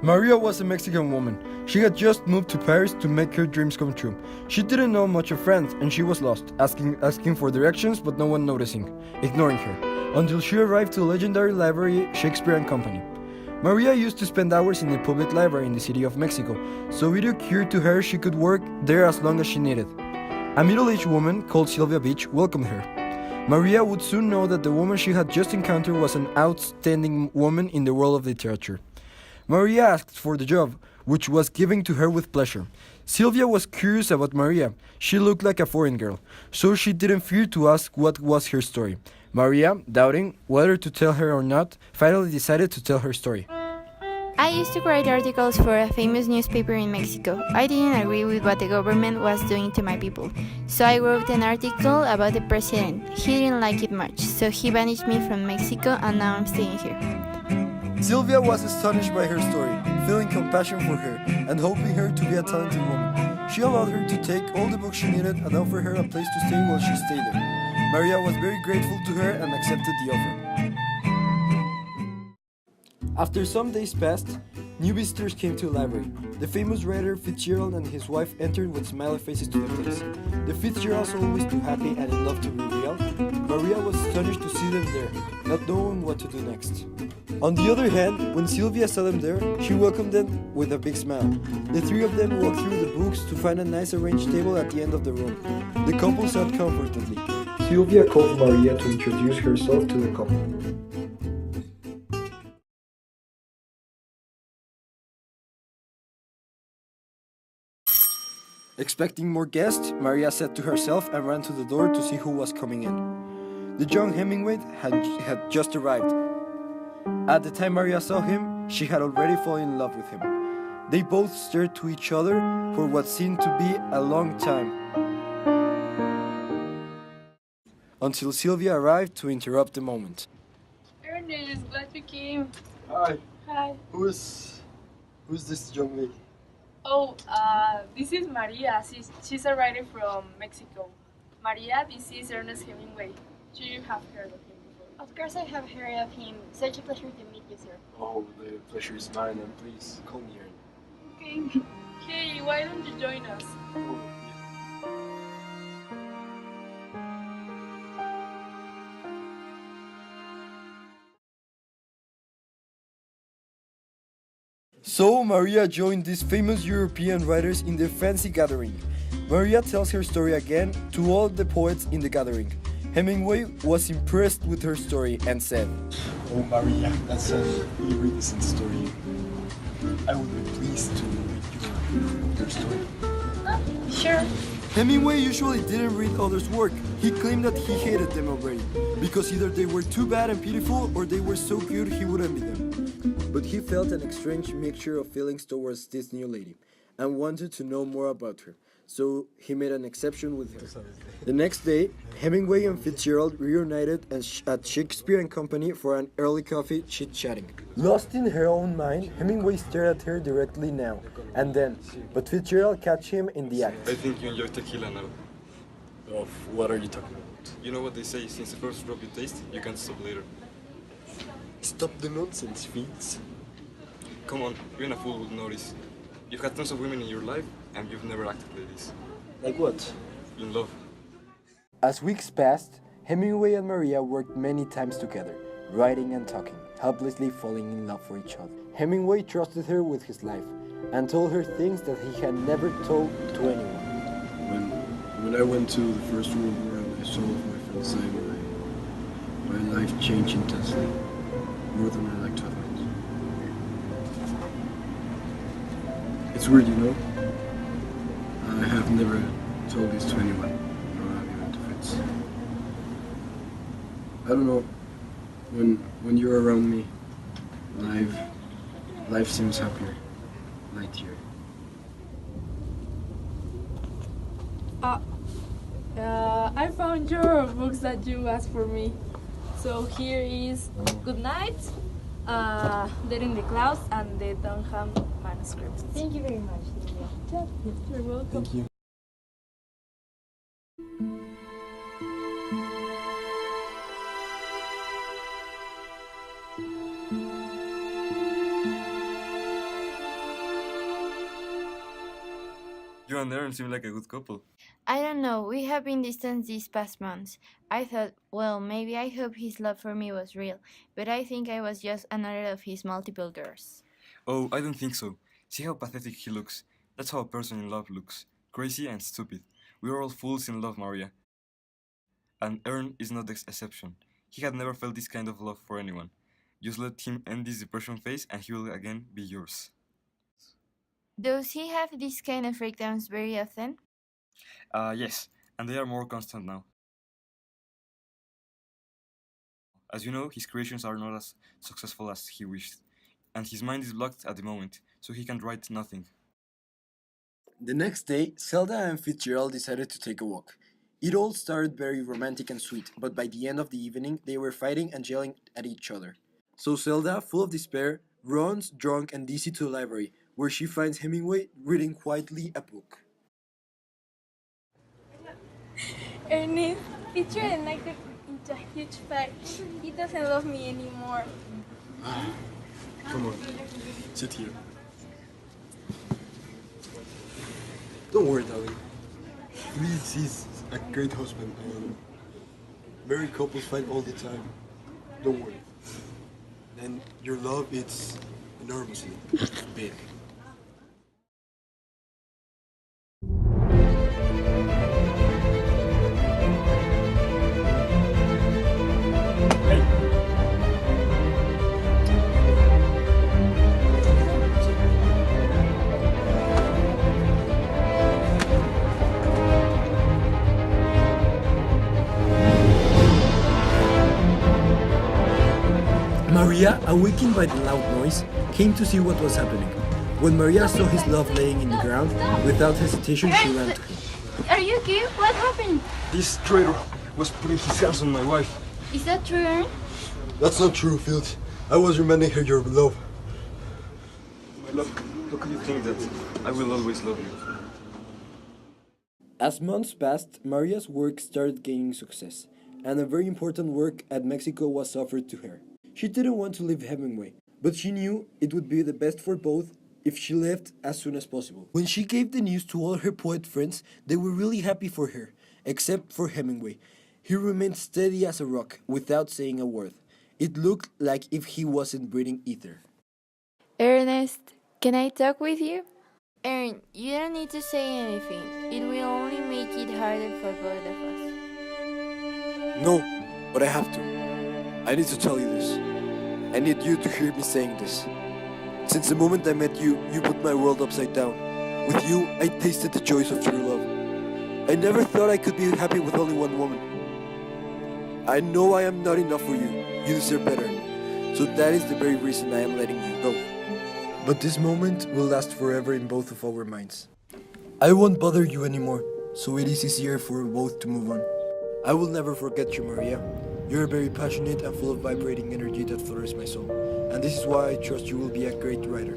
Maria was a Mexican woman. She had just moved to Paris to make her dreams come true. She didn't know much of France and she was lost, asking for directions but no one noticing, ignoring her, until she arrived to the legendary library Shakespeare and Company. Maria used to spend hours in the public library in the city of Mexico, so it occurred to her she could work there as long as she needed. A middle-aged woman called Sylvia Beach welcomed her. Maria would soon know that the woman she had just encountered was an outstanding woman in the world of literature. Maria asked for the job, which was given to her with pleasure. Sylvia was curious about Maria. She looked like a foreign girl, so she didn't fear to ask what was her story. Maria, doubting whether to tell her or not, finally decided to tell her story. I used to write articles for a famous newspaper in Mexico. I didn't agree with what the government was doing to my people, so I wrote an article about the president. He didn't like it much, so he banished me from Mexico and now I'm staying here. Sylvia was astonished by her story, feeling compassion for her and hoping her to be a talented woman. She allowed her to take all the books she needed and offered her a place to stay while she stayed there. Maria was very grateful to her and accepted the offer. After some days passed, new visitors came to the library. The famous writer Fitzgerald and his wife entered with smiley faces to the place. The Fitzgeralds, always too happy and in love to be real, Maria was astonished to see them there, not knowing what to do next. On the other hand, when Sylvia saw them there, she welcomed them with a big smile. The three of them walked through the books to find a nice arranged table at the end of the room. The couple sat comfortably. Sylvia called Maria to introduce herself to the couple. Expecting more guests, Maria said to herself and ran to the door to see who was coming in. The young Hemingway had just arrived. At the time Maria saw him, she had already fallen in love with him. They both stared to each other for what seemed to be a long time, until Sylvia arrived to interrupt the moment. Ernest, glad you came. Hi, Hi. who's this young lady? Oh, this is Maria. She's a writer from Mexico. Maria, this is Ernest Hemingway. Do you have heard of him before? Of course I have heard of him. Such a pleasure to meet you, sir. Oh, the pleasure is mine, and please call me Ern. Okay. Hey, why don't you join us? So Maria joined these famous European writers in their fancy gathering. Maria tells her story again to all the poets in the gathering. Hemingway was impressed with her story and said, "Oh, Maria, that's a really recent story. I would be pleased to read your story." Sure. Hemingway usually didn't read others' work. He claimed that he hated them already, because either they were too bad and pitiful or they were so good he would envy them. But he felt an strange mixture of feelings towards this new lady and wanted to know more about her, so he made an exception with her. The next day, Hemingway and Fitzgerald reunited at Shakespeare and Company for an early coffee chit-chatting. Lost in her own mind, Hemingway stared at her directly now and then, but Fitzgerald caught him in the act. I think you enjoy tequila now. Of what are you talking about? You know what they say, since the first drop you taste, you can't stop later. Stop the nonsense, Fitz. Come on, even a fool would notice. You've had tons of women in your life, and you've never acted like this. Like what? In love. As weeks passed, Hemingway and Maria worked many times together, writing and talking, helplessly falling in love for each other. Hemingway trusted her with his life and told her things that he had never told to anyone. When I went to the First World War and I saw my fiancée, my life changed intensely, more than I like to admit. It's weird, you know? I have never told this to anyone, nor even to Fitz. I don't know, when you're around me, life seems happier, lighter. I found your books that you asked for me. So here is Good Night, Dead in the Clouds, and the Dunham manuscripts. Thank you very much, Sylvia. You're welcome. Thank you. You and Aaron seem like a good couple. I don't know, we have been distant these past months. I thought, well, maybe I hope his love for me was real, but I think I was just another of his multiple girls. Oh, I don't think so. See how pathetic he looks. That's how a person in love looks. Crazy and stupid. We are all fools in love, Maria. And Aaron is not the exception. He had never felt this kind of love for anyone. Just let him end this depression phase and he will again be yours. Does he have these kind of breakdowns very often? Yes, and they are more constant now. As you know, his creations are not as successful as he wished, and his mind is blocked at the moment, so he can write nothing. The next day, Zelda and Fitzgerald decided to take a walk. It all started very romantic and sweet, but by the end of the evening, they were fighting and yelling at each other. So Zelda, full of despair, runs drunk and dizzy to the library, where she finds Hemingway reading quietly a book. Ernest, it turned like into a huge fight. He doesn't love me anymore. Come on, sit here. Don't worry, darling. Please, he's a great husband, and married couples fight all the time. Don't worry. And your love, it's enormously big. Maria, awakened by the loud noise, came to see what was happening. When Maria saw his love laying in the ground, without hesitation she ran to him. Are you okay? What happened? This traitor was putting his hands on my wife. Is that true, Aaron? That's not true, Fields. I was reminding her your love. My love, how could you think that I will always love you? As months passed, Maria's work started gaining success, and a very important work at Mexico was offered to her. She didn't want to leave Hemingway, but she knew it would be the best for both if she left as soon as possible. When she gave the news to all her poet friends, they were really happy for her, except for Hemingway. He remained steady as a rock, without saying a word. It looked like if he wasn't breathing either. Ernest, can I talk with you? Aaron, you don't need to say anything. It will only make it harder for both of us. No, but I have to. I need to tell you this. I need you to hear me saying this. Since the moment I met you, you put my world upside down. With you, I tasted the joys of true love. I never thought I could be happy with only one woman. I know I am not enough for you. You deserve better. So that is the very reason I am letting you go. But this moment will last forever in both of our minds. I won't bother you anymore, so it is easier for both to move on. I will never forget you, Maria. You're very passionate and full of vibrating energy that flutters my soul. And this is why I trust you will be a great writer.